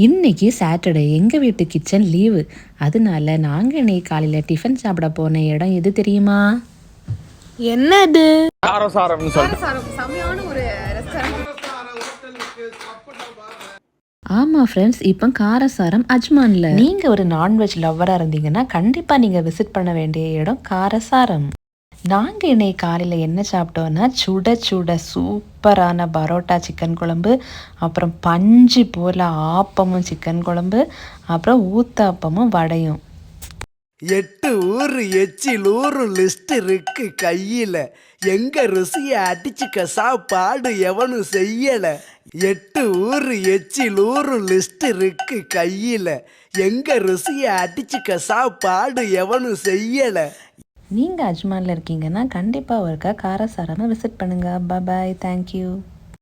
இன்னைக்கு சாட்டர்டே எங்கள் வீட்டு கிச்சன் லீவு. அதனால நாங்கள் இன்னைக்கு காலையில் டிஃபன் சாப்பிட போன இடம் எது தெரியுமா? என்னது? ஆமாம் ஃப்ரெண்ட்ஸ், இப்போ காரசாரம் அஜ்மானில். நீங்கள் ஒரு நான்வெஜ் லவ்வராக இருந்தீங்கன்னா கண்டிப்பாக நீங்கள் விசிட் பண்ண வேண்டிய இடம் காரசாரம். நாங்கள் இன்னைக்கு காலையில் என்ன சாப்பிட்டோன்னா சுட சுட சூப்பரான பரோட்டா சிக்கன் குழம்பு, அப்புறம் பஞ்சு போல் ஆப்பமும் சிக்கன் குழம்பு, அப்புறம் ஊத்தாப்பமும் வடையும். 8 ஊரு எச்சில் ஊரும் லிஸ்ட் இருக்கு கையில, எங்க ருசிய அடிச்சுக்க சாப்பாடு எவனும் செய்யல. 8 ஊரு எச்சில் ஊரும் லிஸ்ட் இருக்கு கையில, எங்க ருசிய அடிச்சுக்க சாப்பாடு எவனும் செய்யல. நீங்கள் அஜ்மானில் இருக்கீங்கன்னா கண்டிப்பாக ஒருக்கா காரசாரமாக விசிட் பண்ணுங்கள். பாய், தேங்க்யூ.